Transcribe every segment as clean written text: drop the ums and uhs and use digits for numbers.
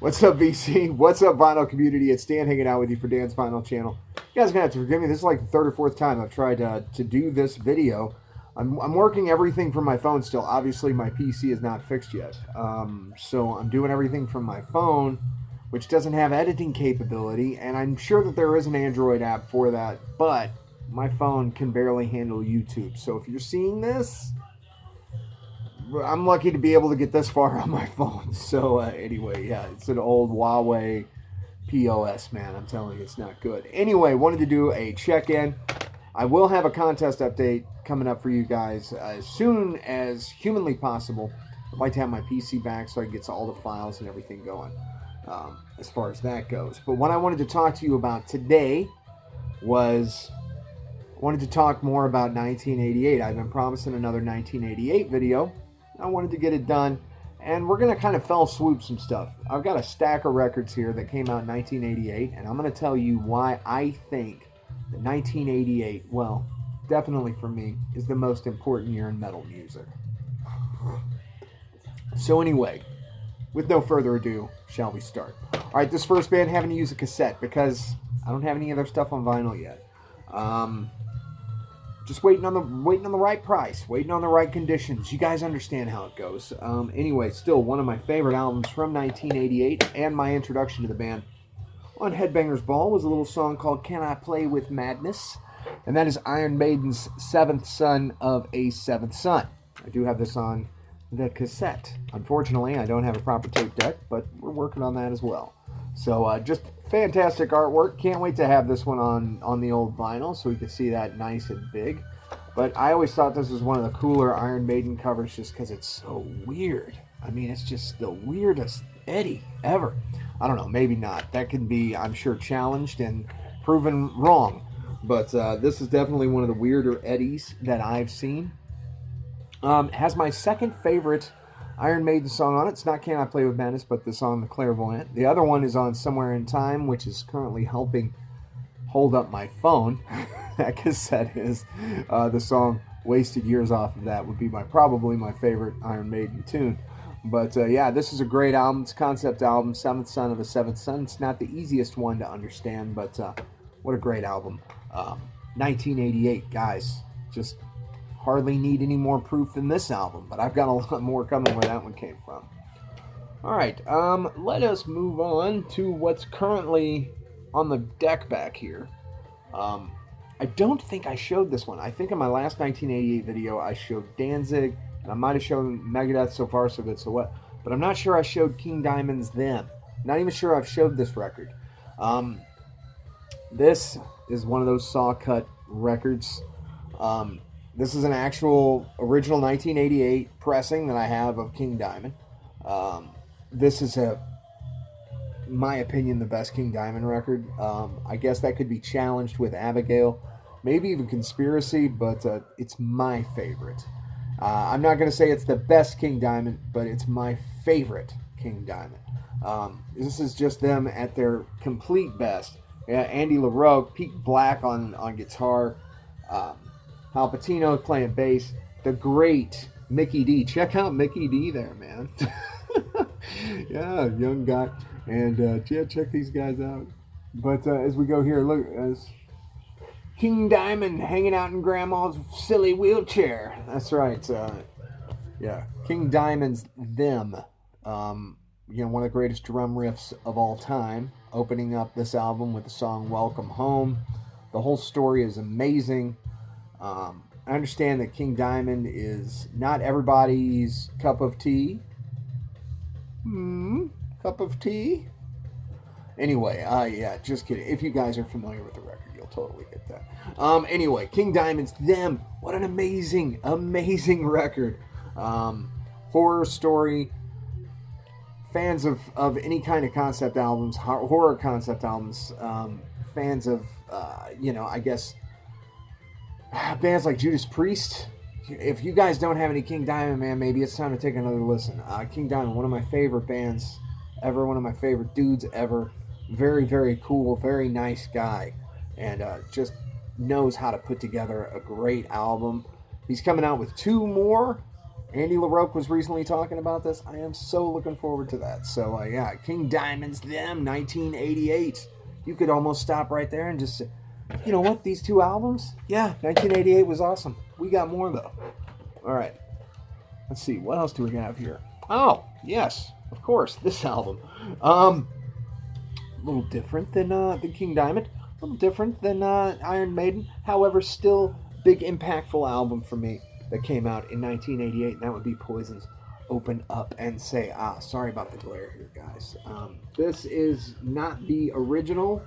What's up, VC? What's up, vinyl community? It's Dan hanging out with you for Dan's Vinyl Channel. You guys are gonna have to forgive me. This is like the third or fourth time I've tried to do this video. I'm working everything from my phone still. Obviously, my PC is not fixed yet, so I'm doing everything from my phone, which doesn't have editing capability. And I'm sure that there is an Android app for that, but my phone can barely handle YouTube. So if you're seeing this, I'm lucky to be able to get this far on my phone. So anyway, yeah, it's an old Huawei POS, man. I'm telling you, it's not good. Anyway, wanted to do a check-in. I will have a contest update coming up for you guys as soon as humanly possible. I'd like to have my PC back so I can get all the files and everything going as far as that goes. But what I wanted to talk to you about today was I wanted to talk more about 1988. I've been promising another 1988 video. I wanted to get it done, and we're going to kind of fell swoop some stuff. I've got a stack of records here that came out in 1988, and I'm going to tell you why I think that 1988, well, definitely for me, is the most important year in metal music. So anyway, with no further ado, shall we start? All right, this first band having to use a cassette because I don't have any of their stuff on vinyl yet. Just waiting on the right price, waiting on the right conditions. You guys understand how it goes. Anyway, still one of my favorite albums from 1988 and my introduction to the band. On Headbangers Ball was a little song called Can I Play With Madness? And that is Iron Maiden's Seventh Son of a Seventh Son. I do have this on the cassette. Unfortunately, I don't have a proper tape deck, but we're working on that as well. So just fantastic artwork. Can't wait to have this one on the old vinyl so we can see that nice and big. But I always thought this was one of the cooler Iron Maiden covers just because it's so weird. I mean, it's just the weirdest Eddie ever. I don't know, maybe not. That can be, I'm sure, challenged and proven wrong. But this is definitely one of the weirder Eddies that I've seen. Has my second favorite Iron Maiden song on it. It's not Can I Play With Madness, but the song The Clairvoyant. The other one is on Somewhere in Time, which is currently helping hold up my phone. That cassette is. The song Wasted Years off of that would be probably my favorite Iron Maiden tune. But yeah, this is a great album. It's a concept album, Seventh Son of a Seventh Son. It's not the easiest one to understand, but what a great album. 1988, guys. Just hardly need any more proof than this album, but I've got a lot more coming where that one came from. All right, let us move on to what's currently on the deck back here. I don't think I showed this one. I think in my last 1988 video, I showed Danzig, and I might have shown Megadeth, So Far So Good So What, but I'm not sure I showed King Diamond's Them. Not even sure I've showed this record. This is one of those saw cut records. This is an actual original 1988 pressing that I have of King Diamond. This is, in my opinion, the best King Diamond record. I guess that could be challenged with Abigail, maybe even Conspiracy, but it's my favorite. I'm not going to say it's the best King Diamond, but it's my favorite King Diamond. This is just them at their complete best. Yeah, Andy LaRocque, Pete Black on guitar. Al Pacino playing bass. The great Mickey D. Check out Mickey D there, man. Yeah, young guy. And yeah, check these guys out. But as we go here, look, as King Diamond hanging out in Grandma's silly wheelchair. That's right. Yeah, King Diamond's Them. One of the greatest drum riffs of all time. Opening up this album with the song Welcome Home. The whole story is amazing. I understand that King Diamond is not everybody's cup of tea. Cup of tea? Anyway, yeah, just kidding. If you guys are familiar with the record, you'll totally get that. Anyway, King Diamond's Them. What an amazing, amazing record. Horror story. Fans of any kind of concept albums, horror concept albums, fans of, I guess, bands like Judas Priest. If you guys don't have any King Diamond, man, maybe it's time to take another listen. King Diamond, one of my favorite bands ever, one of my favorite dudes ever. Very, very cool, very nice guy, and just knows how to put together a great album. He's coming out with 2 more, Andy LaRoque was recently talking about this. I am so looking forward to that. So, yeah, King Diamond's Them, 1988. You could almost stop right there and just say, you know what, these two albums? Yeah, 1988 was awesome. We got more, though. All right. Let's see, what else do we have here? Oh, yes, of course, this album. A little different than King Diamond. A little different than Iron Maiden. However, still big, impactful album for me that came out in 1988, and that would be Poison's Open Up and Say Ah. Sorry about the glare here, guys. This is not the original.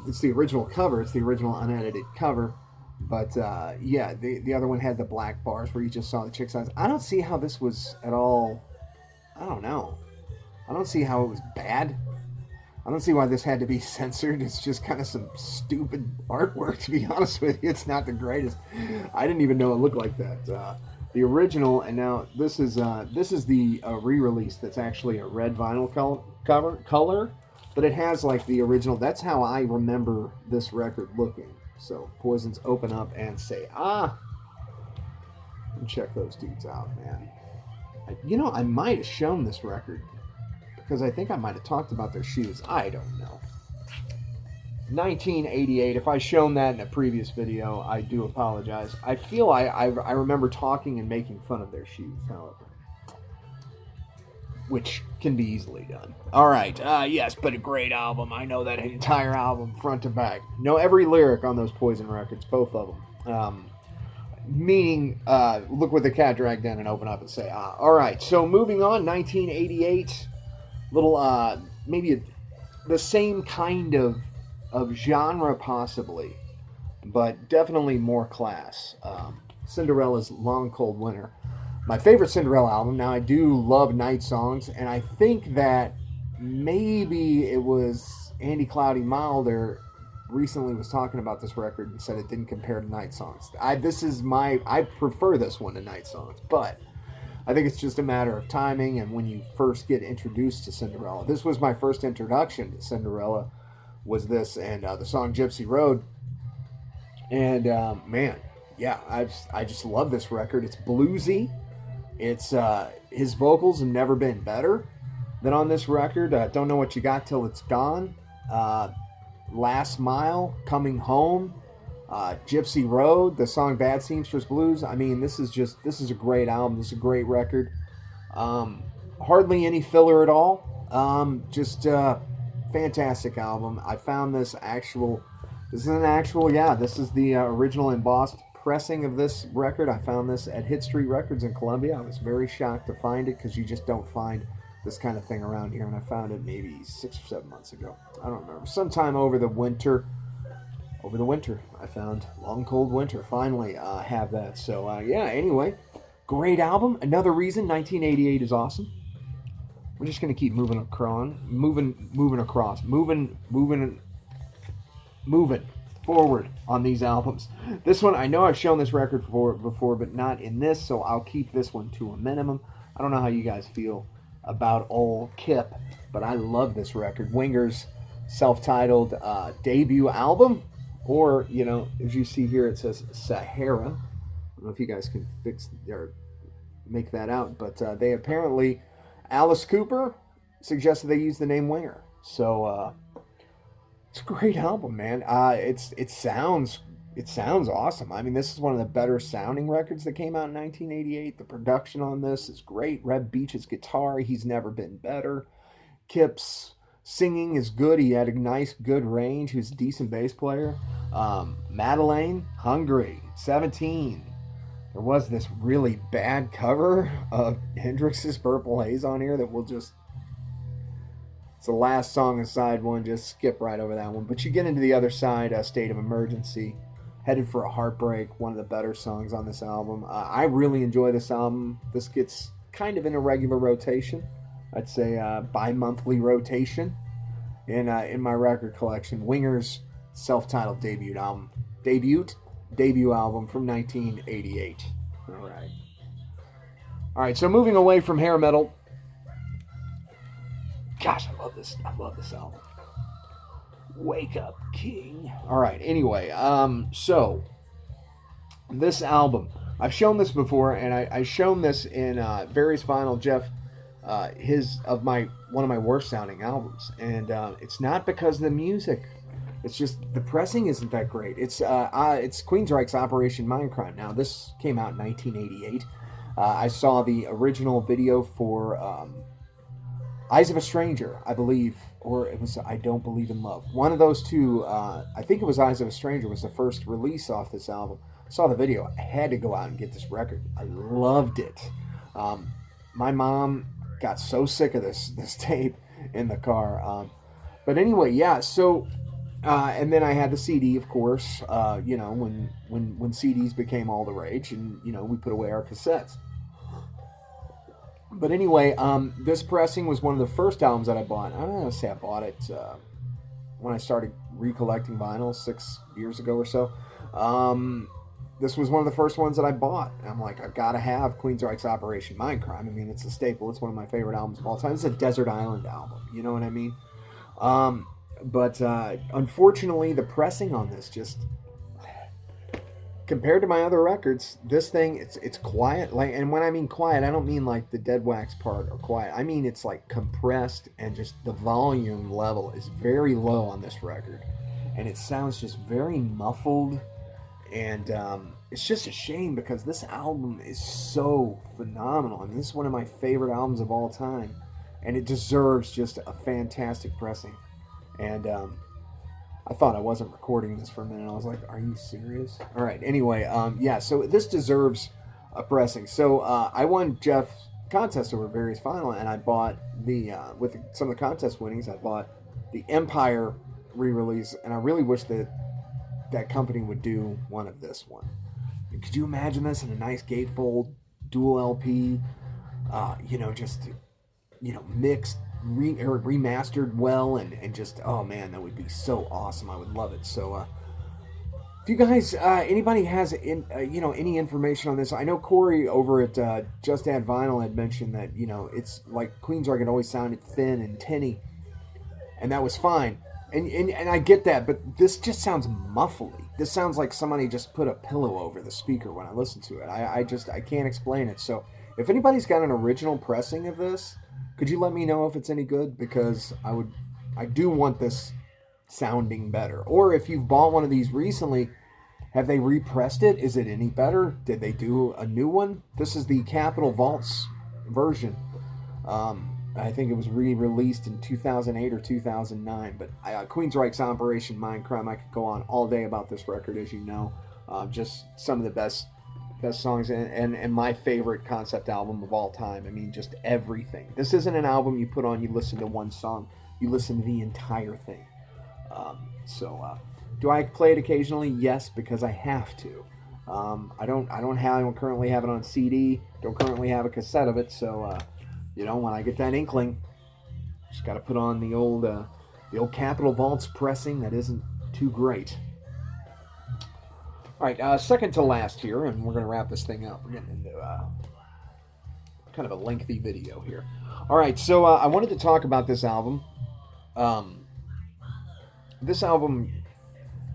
It's the original cover. It's the original unedited cover. But, yeah, the other one had the black bars where you just saw the chick's eyes. I don't see how this was at all... I don't know. I don't see how it was bad. I don't see why this had to be censored. It's just kind of some stupid artwork, to be honest with you. It's not the greatest. I didn't even know it looked like that. The original, and now this is the re-release that's actually a red vinyl color, but it has like the original. That's how I remember this record looking. So Poison's Open Up and Say Ah. And check those dudes out, man. I might have shown this record because I think I might have talked about their shoes. I don't know. 1988. If I've shown that in a previous video, I do apologize. I feel I remember talking and making fun of their shoes, however, which can be easily done. All right. Yes, but a great album. I know that entire album front to back. Know every lyric on those Poison records, both of them. Meaning, look what the cat dragged in and open up and say, ah. All right. So moving on, 1988. Little, maybe the same kind of genre possibly, but definitely more class. Cinderella's Long Cold Winter. My favorite Cinderella album. Now, I do love Night Songs, and I think that maybe it was Andy Cloudy Milder recently was talking about this record and said it didn't compare to Night Songs. I prefer this one to Night Songs, but I think it's just a matter of timing and when you first get introduced to Cinderella. This was my first introduction to Cinderella, was this, and the song Gypsy Road. And, man, yeah, I just love this record. It's bluesy. It's his vocals have never been better than on this record. Don't Know What You Got Till It's Gone. Last Mile, Coming Home, Gypsy Road, the song Bad Seamstress Blues. I mean, this is a great album. This is a great record. Hardly any filler at all. Just fantastic album. I found this is the original embossed pressing of this record. I found this at Hit Street Records in Columbia. I was very shocked to find it because you just don't find this kind of thing around here, and I found it maybe 6 or 7 months ago. I don't remember. Sometime over the winter, I found Long Cold Winter. Finally, have that. So, yeah, anyway, great album. Another reason 1988 is awesome. We're just going to keep moving forward on these albums. This one, I know I've shown this record before, but not in this, so I'll keep this one to a minimum. I don't know how you guys feel about old Kip, but I love this record. Winger's self-titled debut album, or, as you see here, it says Sahara. I don't know if you guys can fix or make that out, but they apparently, Alice Cooper suggested they use the name Winger. So it's a great album, man. It sounds awesome. I mean, this is one of the better sounding records that came out in 1988. The production on this is great. Reb Beach's guitar, he's never been better. Kip's singing is good. He had a nice, good range. He was a decent bass player. Madeleine, Hungry, 17. There was this really bad cover of Hendrix's Purple Haze on here that we'll just... It's the last song on side one. Just skip right over that one. But you get into the other side, State of Emergency, Headed for a Heartbreak, one of the better songs on this album. I really enjoy this album. This gets kind of in a regular rotation. I'd say bi-monthly rotation in my record collection. Winger's self-titled debut album from 1988. All right, so moving away from hair metal. Gosh, I love this album. Wake Up King. All right, anyway, so this album, I've shown this before, and I've shown this in various vinyl. Jeff, his of my one of my worst sounding albums, and it's not because of the music. It's just the pressing isn't that great. It's Queensryche's Operation Mindcrime. Now this came out in 1988. I saw the original video for Eyes of a Stranger, I believe, or it was I Don't Believe in Love. One of those two. I think it was Eyes of a Stranger was the first release off this album. Saw the video. I had to go out and get this record. I loved it. My mom got so sick of this tape in the car. But anyway, yeah. So, and then I had the CD, of course. You know, when CDs became all the rage, and you know we put away our cassettes. But anyway, this pressing was one of the first albums that I bought. I'm not gonna say I bought it when I started recollecting vinyl 6 years ago or so. This was one of the first ones that I bought. I'm like, I've got to have Queensryche's Operation Mindcrime. I mean, it's a staple. It's one of my favorite albums of all time. It's a Desert Island album. You know what I mean? But unfortunately, the pressing on this just, compared to my other records, this thing, it's quiet. Like, and when I mean quiet, I don't mean like the dead wax part or quiet. I mean it's like compressed, and just the volume level is very low on this record. And it sounds just very muffled. And it's just a shame because this album is so phenomenal. I mean, this is one of my favorite albums of all time. And it deserves just a fantastic pressing. And I thought I wasn't recording this for a minute. I was like, are you serious? All right, anyway, yeah, so this deserves a pressing. So I won Jeff's contest over various vinyl, and I bought with some of the contest winnings, I bought the Empire re-release. And I really wish that company would do one of this one. Could you imagine this in a nice gatefold dual LP? You know, just, you know, mixed, remastered well, and just, oh man, that would be so awesome. I would love it. So, if you guys, anybody has, you know, any information on this, I know Corey over at Just Add Vinyl had mentioned that, you know, it's like Queensryche had always sounded thin and tinny, and that was fine. And I get that, but this just sounds muffly. This sounds like somebody just put a pillow over the speaker when I listen to it. I can't explain it. So if anybody's got an original pressing of this, could you let me know if it's any good? Because I do want this sounding better. Or if you've bought one of these recently, have they repressed it? Is it any better? Did they do a new one? This is the Capitol Vaults version. I think it was re-released in 2008 or 2009. But Queensryche's Operation Mindcrime, I could go on all day about this record, as you know. Just some of the best songs and my favorite concept album of all time. I mean, just everything. This isn't an album you put on, you listen to one song. You listen to the entire thing. Do I play it occasionally? Yes, because I have to. I don't currently have it on CD. Don't currently have a cassette of it. So, you know, when I get that inkling, just got to put on the old Capitol Vaults pressing that isn't too great. All right, second to last here, and we're going to wrap this thing up. We're getting into kind of a lengthy video here. All right, so I wanted to talk about this album. This album,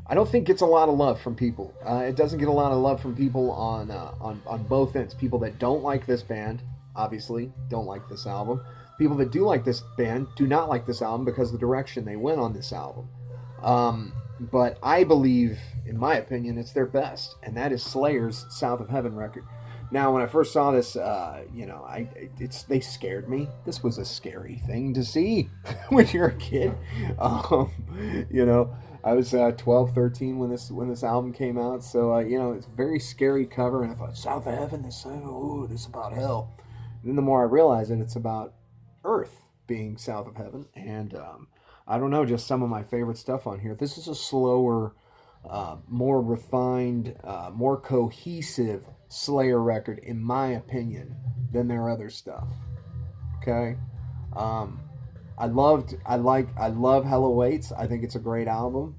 I don't think gets a lot of love from people. It doesn't get a lot of love from people on both ends. People that don't like this band, obviously, don't like this album. People that do like this band do not like this album because of the direction they went on this album. But I believe, in my opinion, it's their best, and that is Slayer's South of Heaven record. Now, when I first saw this, you know, they scared me. This was a scary thing to see when you're a kid. You know, I was 12, 13 when this album came out, so you know, it's a very scary cover, and I thought, South of Heaven, this is about hell. And then the more I realized it, it's about Earth being south of heaven, and I don't know, just some of my favorite stuff on here. This is a slower, more refined, more cohesive Slayer record, in my opinion, than their other stuff. Okay, I love Hell Awaits. I think it's a great album.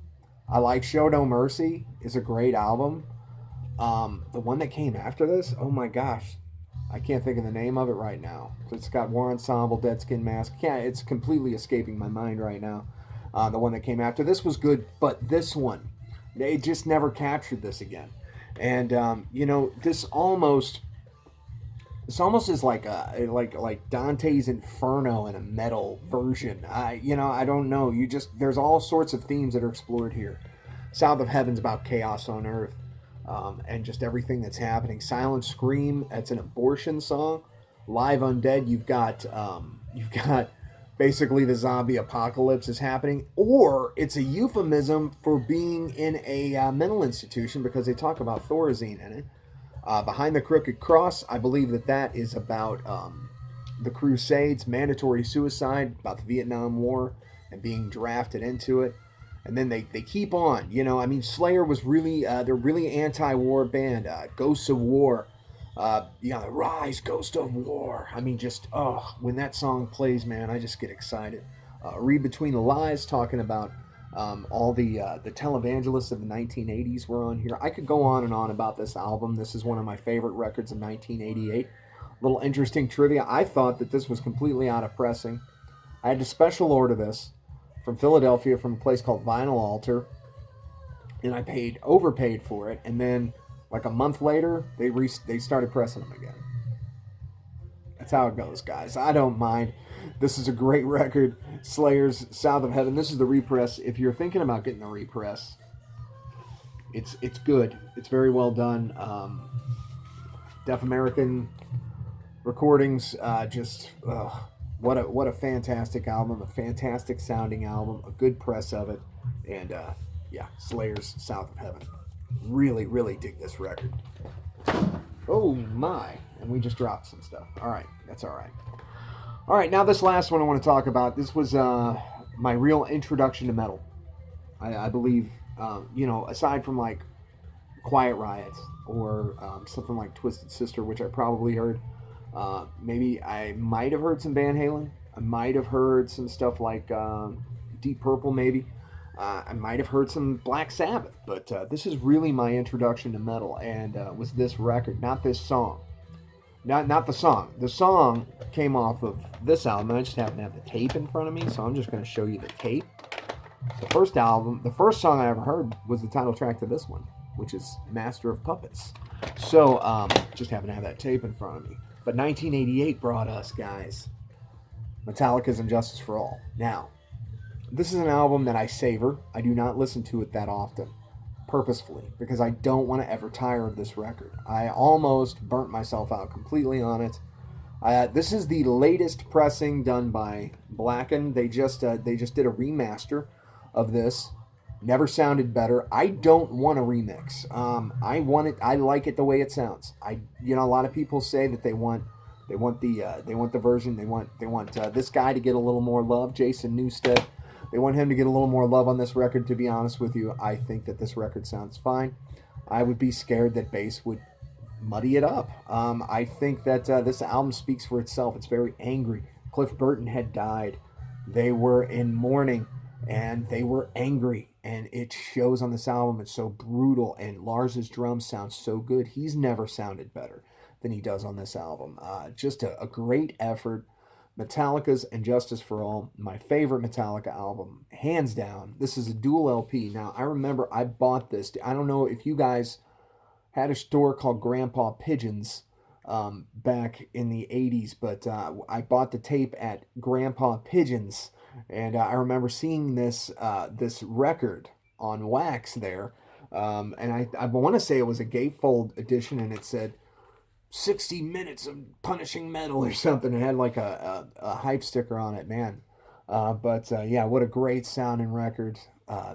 I like Show No Mercy. It's a great album. The one that came after this, oh my gosh, I can't think of the name of it right now. It's got War Ensemble, Dead Skin Mask. It's completely escaping my mind right now. The one that came after this was good, but this one, they just never captured this again. And you know, this almost is like like Dante's Inferno in a metal version. I don't know. There's all sorts of themes that are explored here. South of Heaven's about chaos on Earth, and just everything that's happening. Silent Scream, that's an abortion song. Live Undead, you've got basically the zombie apocalypse is happening, or it's a euphemism for being in a mental institution because they talk about Thorazine in it. Behind the Crooked Cross, I believe that is about the Crusades, mandatory suicide, about the Vietnam War, and being drafted into it. And then they keep on. You know, I mean, Slayer was really, they're really anti-war band. Ghosts of War. The Rise, Ghost of War. I mean, just, oh, when that song plays, man, I just get excited. Read Between the Lies, talking about all the televangelists of the 1980s were on here. I could go on and on about this album. This is one of my favorite records of 1988. Little interesting trivia. I thought that this was completely out of pressing. I had to special order this from Philadelphia from a place called Vinyl Altar, and I overpaid for it. And then, like a month later, they started pressing them again. That's how it goes, guys. I don't mind. This is a great record. Slayer's South of Heaven. This is the repress. If you're thinking about getting a repress, it's good. It's very well done. Deaf American recordings. What a fantastic album. A fantastic sounding album. A good press of it. And Slayer's South of Heaven. Really, really dig this record. Oh my. And we just dropped some stuff. All right. That's all right. All right. Now this last one I want to talk about. This was my real introduction to metal. I believe, aside from like Quiet Riot or something like Twisted Sister, which I probably heard. Maybe I might have heard some Van Halen. I might have heard some stuff like Deep Purple, maybe. I might have heard some Black Sabbath, but this is really my introduction to metal, and was this record, not this song. Not the song. The song came off of this album. I just happen to have the tape in front of me, so I'm just going to show you the tape. The first song I ever heard was the title track to this one, which is Master of Puppets. So, just happen to have that tape in front of me. But 1988 brought us, guys, Metallica's And Justice for All. Now, this is an album that I savor. I do not listen to it that often, purposefully, because I don't want to ever tire of this record. I almost burnt myself out completely on it. This is the latest pressing done by Blacken. They just did a remaster of this. Never sounded better. I don't want a remix. I want it. I like it the way it sounds. A lot of people say that they want the version. They want this guy to get a little more love, Jason Newsted. They want him to get a little more love on this record. To be honest with you, I think that this record sounds fine. I would be scared that bass would muddy it up. I think that this album speaks for itself. It's very angry. Cliff Burton had died. They were in mourning, and they were angry, and it shows on this album. It's so brutal, and Lars's drums sound so good. He's never sounded better than he does on this album. Just a great effort. Metallica's And Justice for All, my favorite Metallica album, hands down. This is a dual LP. Now, I remember I bought this. I don't know if you guys had a store called Grandpa Pigeons back in the 80s, but I bought the tape at Grandpa Pigeons, and I remember seeing this record on wax there, and I want to say it was a gatefold edition, and it said 60 minutes of punishing metal or something. It had like a hype sticker on it, man. What a great sounding record.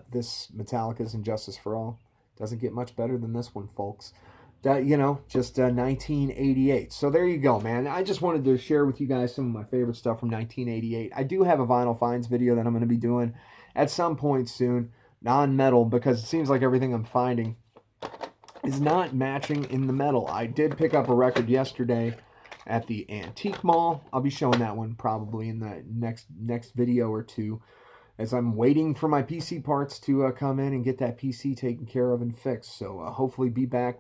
This Metallica's And Justice for All doesn't get much better than this one, folks. 1988. So there you go, man. I just wanted to share with you guys some of my favorite stuff from 1988. I do have a vinyl finds video that I'm going to be doing at some point soon, non-metal, because it seems like everything I'm finding is not matching in the metal. I did pick up a record yesterday at the Antique Mall. I'll be showing that one probably in the next video or two, as I'm waiting for my PC parts to come in and get that PC taken care of and fixed. So hopefully be back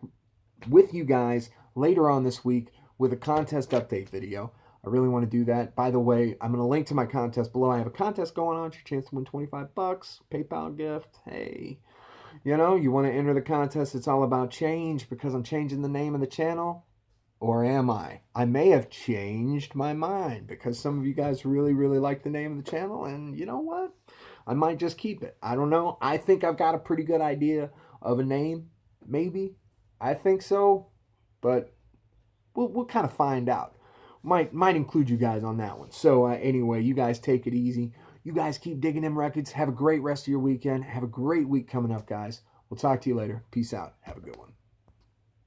with you guys later on this week with a contest update video. I really want to do that. By the way, I'm going to link to my contest below. I have a contest going on. It's your chance to win $25. PayPal gift. Hey. You know, you want to enter the contest. It's all about change because I'm changing the name of the channel. Or am I? I may have changed my mind because some of you guys really, really like the name of the channel. And you know what? I might just keep it. I don't know. I think I've got a pretty good idea of a name. Maybe. I think so. But we'll kind of find out. Might include you guys on that one. So anyway, you guys take it easy. You guys keep digging them records. Have a great rest of your weekend. Have a great week coming up, guys. We'll talk to you later. Peace out. Have a good one.